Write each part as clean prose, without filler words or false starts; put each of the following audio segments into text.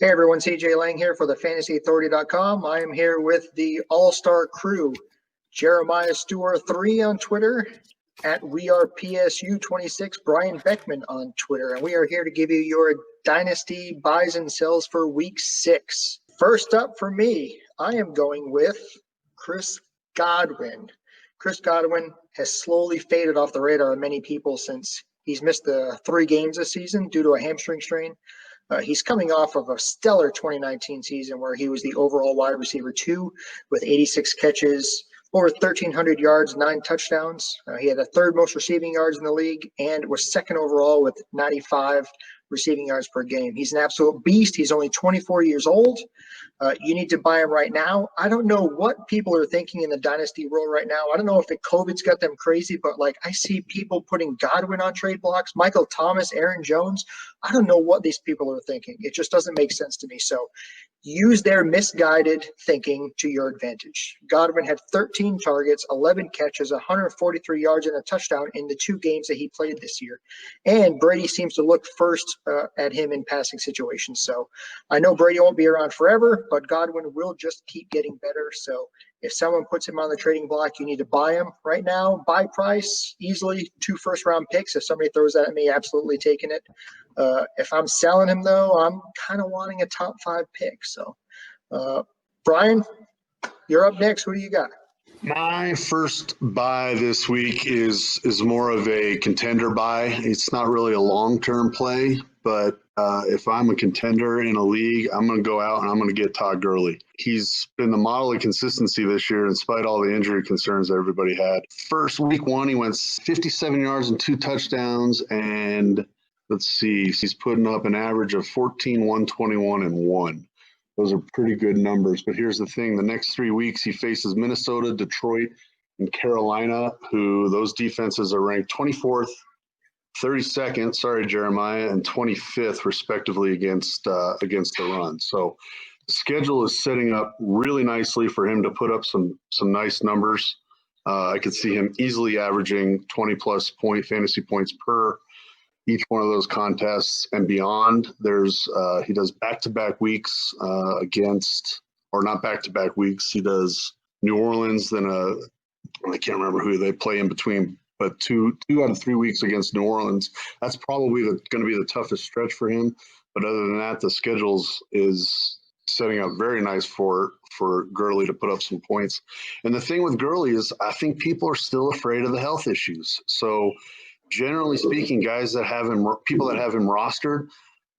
Hey everyone, CJ Lang here for the fantasyauthority.com. I am here with the all-star crew, Jeremiah Stewart 3 on Twitter, at WeArePSU26, Brian Beckman on Twitter, and we are here to give you your Dynasty buys and sells for Week 6. First up for me, I am going with Chris Godwin. Chris Godwin has slowly faded off the radar of many people since he's missed the 3 games this season due to a hamstring strain. He's coming off of a stellar 2019 season where he was the overall wide receiver 2 with 86 catches, over 1,300 yards, 9 touchdowns. He had the 3rd most receiving yards in the league and was 2nd overall with 95 receiving yards per game. He's an absolute beast. He's only 24 years old. You need to buy him right now. I don't know what people are thinking in the Dynasty world right now. I don't know if COVID's got them crazy, but I see people putting Godwin on trade blocks, Michael Thomas, Aaron Jones. I don't know what these people are thinking. It just doesn't make sense to me. So use their misguided thinking to your advantage. Godwin had 13 targets, 11 catches, 143 yards, and a touchdown in the 2 games that he played this year. And Brady seems to look first at him in passing situations. So I know Brady won't be around forever, but Godwin will just keep getting better. So if someone puts him on the trading block, you need to buy him right now. Buy price, easily 2 first-round picks. If somebody throws that at me, absolutely taking it. If I'm selling him, though, I'm kind of wanting a top 5 pick. So, Brian, you're up next. Who do you got? My first buy this week is more of a contender buy. It's not really a long-term play, but if I'm a contender in a league, I'm going to go out and I'm going to get Todd Gurley. He's been the model of consistency this year in spite of all the injury concerns that everybody had. First week 1, he went 57 yards and 2 touchdowns, and let's see, he's putting up an average of 14, 121, and 1. Those are pretty good numbers. But here's the thing. The next 3 weeks, he faces Minnesota, Detroit, and Carolina, who those defenses are ranked 24th, 32nd, sorry, Jeremiah, and 25th, respectively, against the run. So the schedule is setting up really nicely for him to put up some nice numbers. I could see him easily averaging 20-plus fantasy points per each one of those contests and beyond. He does back-to-back weeks against, or not back-to-back weeks. He does New Orleans, then I can't remember who they play in between, but two out of 3 weeks against New Orleans. That's probably going to be the toughest stretch for him. But other than that, the schedules is setting up very nice for Gurley to put up some points. And the thing with Gurley is I think people are still afraid of the health issues. So generally speaking, people that have him rostered,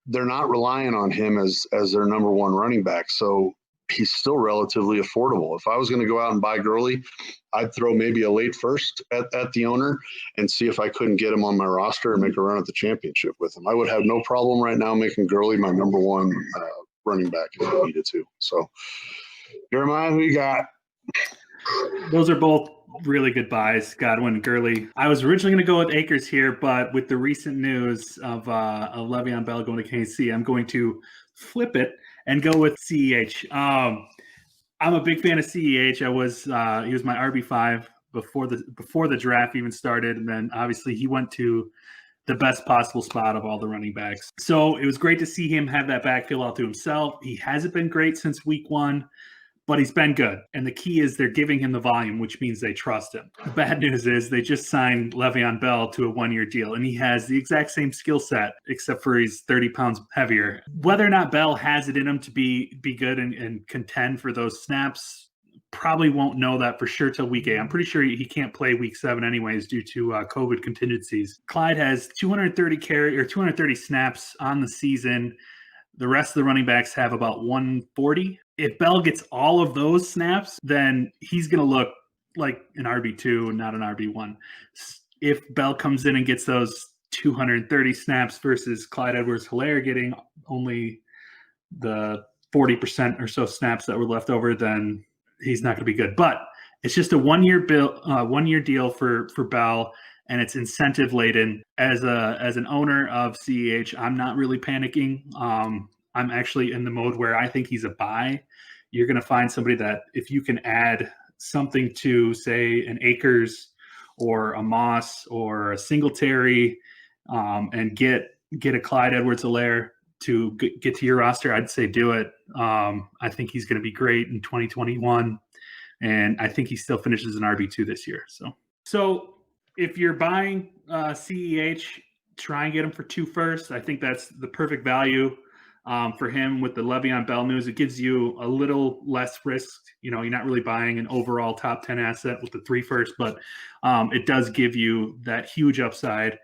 they're not relying on him as their number 1 running back. So he's still relatively affordable. If I was going to go out and buy Gurley, I'd throw maybe a late first at the owner and see if I couldn't get him on my roster and make a run at the championship with him. I would have no problem right now making Gurley my number 1 running back if I needed to. So, Jeremiah, who you got? Those are both really good buys, Godwin and Gurley. I was originally going to go with Akers here, but with the recent news of Le'Veon Bell going to KC, I'm going to flip it and go with CEH. I'm a big fan of CEH. He was my RB5 before the draft even started, and then obviously he went to the best possible spot of all the running backs. So it was great to see him have that backfield all to himself. He hasn't been great since week 1. But he's been good. And the key is they're giving him the volume, which means they trust him. The bad news is they just signed Le'Veon Bell to a 1-year deal, and he has the exact same skill set, except for he's 30 pounds heavier. Whether or not Bell has it in him to be good and contend for those snaps, probably won't know that for sure till week 8. I'm pretty sure he can't play week 7 anyways due to COVID contingencies. Clyde has 230 snaps on the season. The rest of the running backs have about 140. If Bell gets all of those snaps, then he's going to look like an RB2 and not an RB1. If Bell comes in and gets those 230 snaps versus Clyde Edwards-Helaire getting only the 40% or so snaps that were left over, then he's not going to be good. But it's just a one-year deal for Bell, and it's incentive laden. As an owner of CEH, I'm not really panicking. I'm actually in the mode where I think he's a buy. You're going to find somebody that if you can add something to, say, an Akers or a Moss or a Singletary, and get a Clyde Edwards-Helaire to get to your roster, I'd say do it. I think he's going to be great in 2021, and I think he still finishes an RB2 this year. So if you're buying CEH, try and get him for 2 firsts. I think that's the perfect value for him with the Le'Veon Bell news. It gives you a little less risk. You're not really buying an overall top 10 asset with the 3 firsts, but it does give you that huge upside.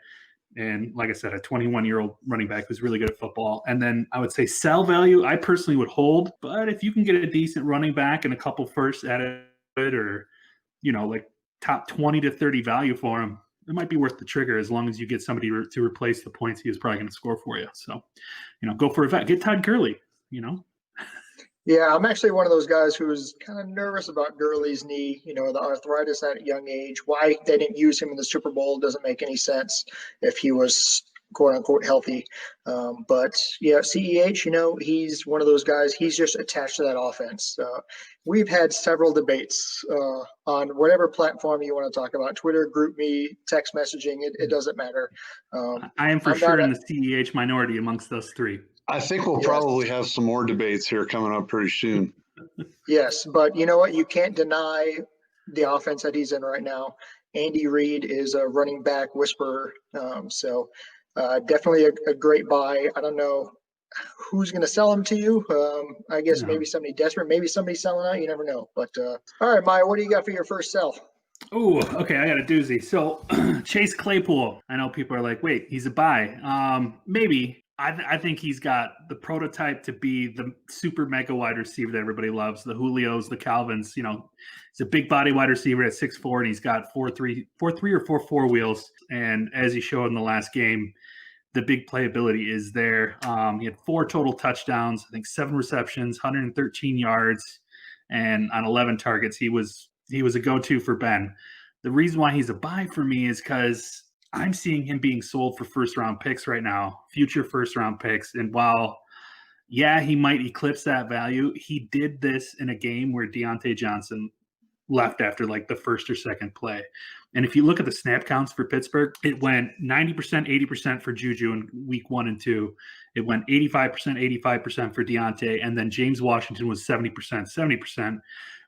And like I said, a 21-year-old running back who's really good at football. And then I would say sell value, I personally would hold. But if you can get a decent running back and a couple firsts added, or, like top 20 to 30 value for him, it might be worth the trigger as long as you get somebody to replace the points he was probably going to score for you. So, go for a vet. Get Todd Gurley, Yeah, I'm actually one of those guys who's kind of nervous about Gurley's knee, the arthritis at a young age. Why they didn't use him in the Super Bowl doesn't make any sense if he was quote unquote healthy. But yeah, CEH, he's one of those guys, he's just attached to that offense. We've had several debates on whatever platform you want to talk about, Twitter, GroupMe, text messaging, it doesn't matter. I am for sure in the CEH minority amongst those 3. I think we'll probably have some more debates here coming up pretty soon. Yes, but you know what? You can't deny the offense that he's in right now. Andy Reid is a running back whisperer. So definitely a great buy. I don't know who's going to sell him to you. I guess maybe somebody desperate, maybe somebody selling out. You never know. But all right, Maya, what do you got for your first sell? Oh, okay. I got a doozy. So Chase Claypool. I know people are like, wait, he's a buy. Maybe. I think he's got the prototype to be the super mega wide receiver that everybody loves, the Julios, the Calvins. He's a big body wide receiver at 6'4", and he's got 4.3 or 4.4 wheels. And as he showed in the last game, the big playability is there. He had 4 total touchdowns, I think 7 receptions, 113 yards, and on 11 targets. He was a go-to for Ben. The reason why he's a buy for me is because I'm seeing him being sold for first-round picks right now, future first-round picks. And while, he might eclipse that value, he did this in a game where Deontay Johnson left after like the first or second play. And if you look at the snap counts for Pittsburgh, it went 90%, 80% for Juju in week 1 and 2. It went 85%, 85% for Deontay. And then James Washington was 70%, 70%,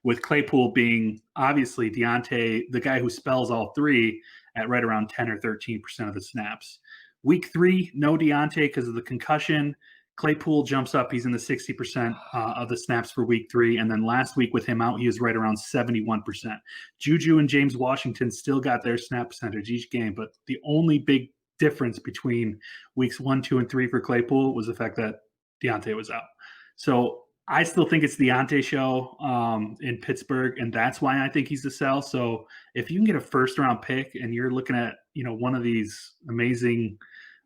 with Claypool being obviously Deontay, the guy who spells all 3, at right around 10 or 13% of the snaps. Week 3, no Deontay because of the concussion. Claypool jumps up. He's in the 60% of the snaps for week 3. And then last week with him out, he was right around 71%. Juju and James Washington still got their snap percentage each game. But the only big difference between weeks 1, 2, and 3 for Claypool was the fact that Deontay was out. So I still think it's the Deontay show in Pittsburgh, and that's why I think he's a sell. So if you can get a first-round pick and you're looking at, one of these amazing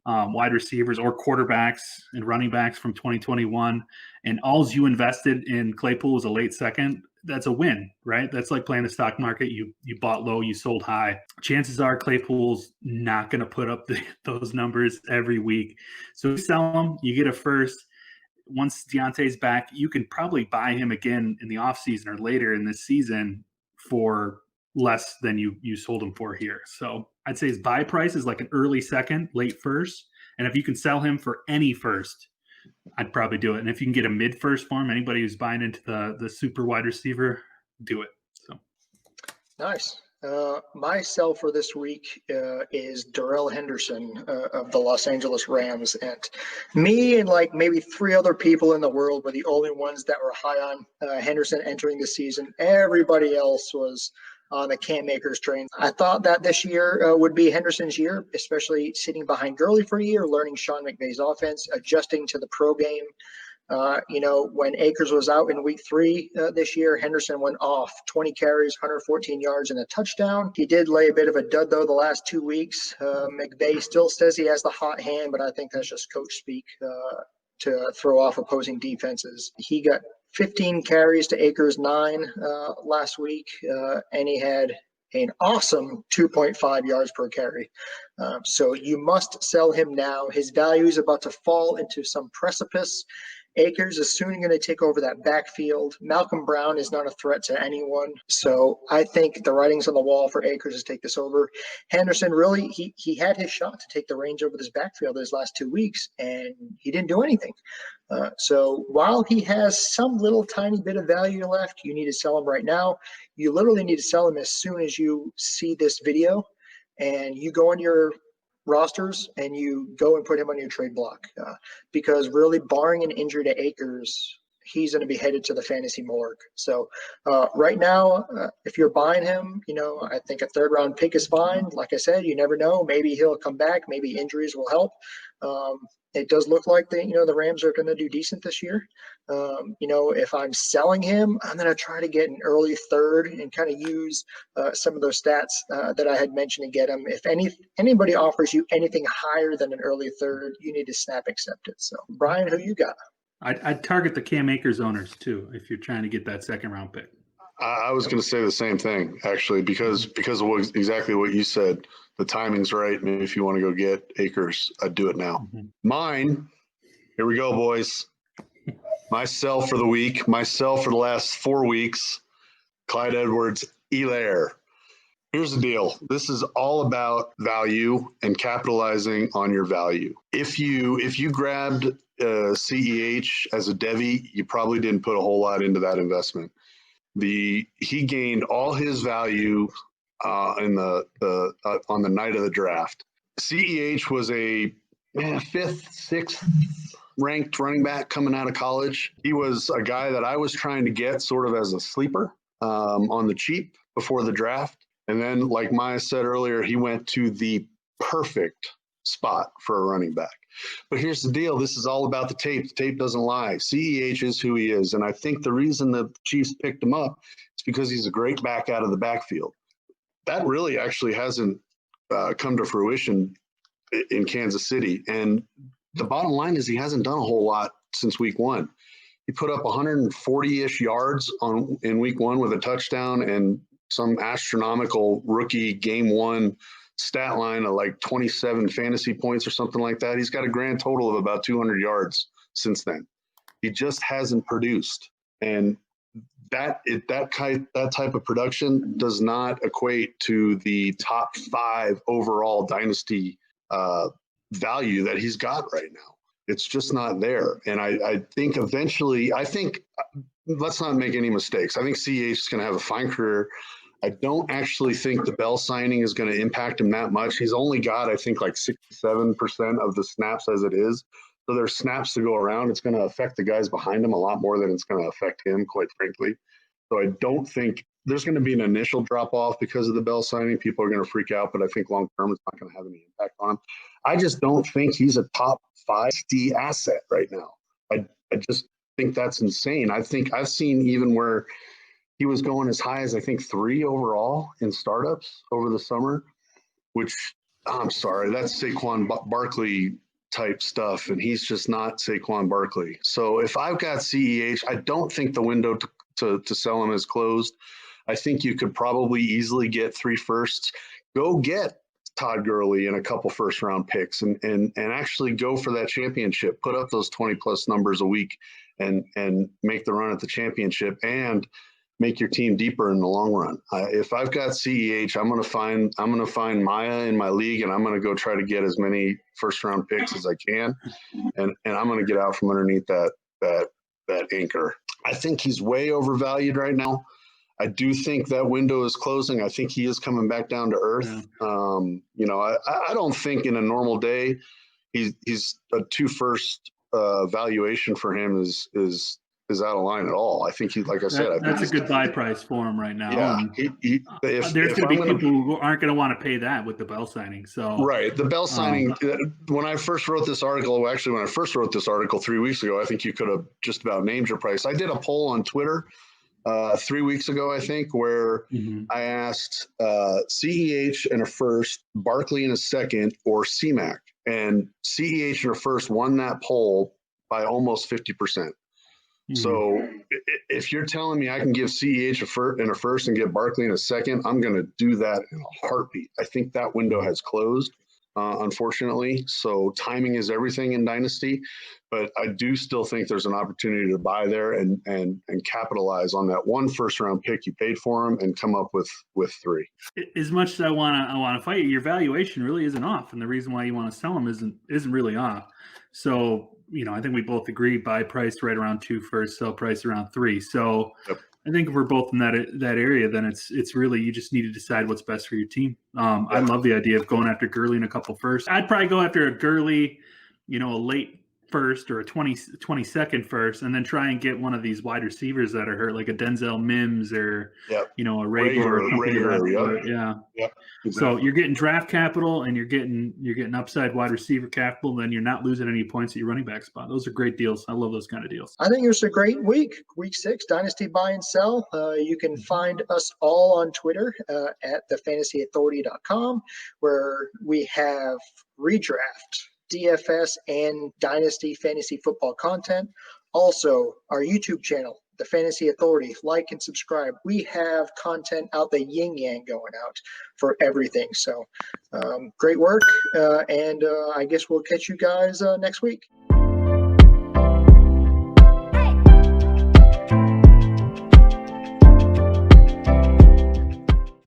wide receivers or quarterbacks and running backs from 2021, and all you invested in Claypool was a late second, that's a win, right? That's like playing the stock market. You bought low, you sold high. Chances are Claypool's not going to put up those numbers every week. So you sell him, you get a first. Once Deontay's back, you can probably buy him again in the offseason or later in this season for less than you sold him for here. So I'd say his buy price is like an early second, late first. And if you can sell him for any first, I'd probably do it. And if you can get a mid first for him, anybody who's buying into the super wide receiver, do it. So nice. My sell for this week is Darrell Henderson of the Los Angeles Rams. And me and like maybe 3 other people in the world were the only ones that were high on Henderson entering the season. Everybody else was on the Cam Akers train. I thought that this year would be Henderson's year, especially sitting behind Gurley for a year, learning Sean McVay's offense, adjusting to the pro game. When Akers was out in week 3 this year, Henderson went off 20 carries, 114 yards, and a touchdown. He did lay a bit of a dud, though, the last 2 weeks. McVay still says he has the hot hand, but I think that's just coach speak to throw off opposing defenses. He got 15 carries to Akers' 9 last week, and he had an awesome 2.5 yards per carry. So you must sell him now. His value is about to fall into some precipice. Akers is soon going to take over that backfield. Malcolm Brown is not a threat to anyone. So I think the writing's on the wall for Akers to take this over. Henderson, really, he had his shot to take the reins over this backfield his last 2 weeks, and he didn't do anything. So while he has some little tiny bit of value left, you need to sell him right now. You literally need to sell him as soon as you see this video, and you go on your rosters and you go and put him on your trade block, because really, barring an injury to Akers, he's going to be headed to the fantasy morgue. So right now, if you're buying him, I think a 3rd-round pick is fine. Like I said, you never know. Maybe he'll come back. Maybe injuries will help. It does look like the Rams are going to do decent this year. If I'm selling him, I'm going to try to get an early 3rd and kind of use some of those stats that I had mentioned to get him. If anybody offers you anything higher than an early 3rd, you need to snap accept it. So, Brian, who you got? I'd target the Cam Akers owners too if you're trying to get that 2nd-round pick. I was going to say the same thing, actually, because of exactly what you said. The timing's right. Maybe if you want to go get Akers, I'd do it now. Mm-hmm. Mine, here we go, boys. Myself for the week, myself for the last 4 weeks, Clyde Edwards-Helaire. Here's the deal. This is all about value and capitalizing on your value. If you grabbed CEH as a Devi, you probably didn't put a whole lot into that investment. He gained all his value on the night of the draft. CEH was a 5th, 6th ranked running back coming out of college. He was a guy that I was trying to get sort of as a sleeper on the cheap before the draft. And then, like Maya said earlier, he went to the perfect spot for a running back. But here's the deal. This is all about the tape. The tape doesn't lie. CEH is who he is. And I think the reason the Chiefs picked him up is because he's a great back out of the backfield. That really actually hasn't come to fruition in Kansas City. And the bottom line is he hasn't done a whole lot since week 1. He put up 140-ish yards in week 1 with a touchdown and some astronomical rookie game 1 stat line of like 27 fantasy points or something like that. He's got a grand total of about 200 yards since then. He just hasn't produced. And that type of production does not equate to the top 5 overall dynasty value that he's got right now. It's just not there. And I think eventually, let's not make any mistakes. I think CEH is going to have a fine career. I don't actually think the Bell signing is going to impact him that much. He's only got, I think, like 67% of the snaps as it is. So there's snaps to go around. It's going to affect the guys behind him a lot more than it's going to affect him, quite frankly. So I don't think there's going to be an initial drop-off because of the Bell signing. People are going to freak out, but I think long-term it's not going to have any impact on him. I just don't think he's a top 5 D asset right now. I just think that's insane. I think I've seen even where he was going as high as, I think, 3 overall in startups over the summer, which, I'm sorry, that's Saquon Barkley type stuff, and he's just not Saquon Barkley. So if I've got CEH, I don't think the window to sell him is closed. I think you could probably easily get 3 firsts. Go get Todd Gurley and a couple first-round picks and actually go for that championship. Put up those 20-plus numbers a week and make the run at the championship and make your team deeper in the long run. If I've got CEH, I'm going to find Maya in my league, and I'm going to go try to get as many first-round picks as I can, and I'm going to get out from underneath that anchor. I think he's way overvalued right now. I do think that window is closing. I think he is coming back down to earth. Yeah. I don't think in a normal day he's a 2 first valuation for him is out of line at all. I think like I said, that's a good buy price for him right now. Yeah, there's going to be people who aren't going to want to pay that with the Bell signing. So right, the Bell signing. When I first wrote this article, 3 weeks ago, I think you could have just about named your price. I did a poll on Twitter 3 weeks ago, I think, where I asked CEH in a first, Barkley in a second, or CMAC, and CEH in a first won that poll by almost 50%. So if you're telling me I can give CEH in a first and get Barkley in a second, I'm going to do that in a heartbeat. I think that window has closed. unfortunately. So timing is everything in Dynasty, but I do still think there's an opportunity to buy there and capitalize on that one first round pick you paid for him and come up with 3. As much as I want to fight you, your valuation really isn't off, and the reason why you want to sell him isn't really off. So I think we both agree buy price right around 2 first, sell price around 3. So Yep. I think if we're both in that area, then it's really you just need to decide what's best for your team. I love the idea of going after Gurley in a couple first. I'd probably go after a Gurley, a late first or a 22nd first, and then try and get one of these wide receivers that are hurt, like a Denzel Mims or a Rager or something of that sort. Yeah. Exactly. So you're getting draft capital and you're getting upside wide receiver capital, then you're not losing any points at your running back spot. Those are great deals. I love those kind of deals. I think it was a great week 6, Dynasty buy and sell. You can find us all on Twitter at thefantasyauthority.com, where we have redraft, DFS, and Dynasty fantasy football content. Also, our YouTube channel, The Fantasy Authority. Like and subscribe. We have content out the yin-yang going out for everything. So great work, and I guess we'll catch you guys next week.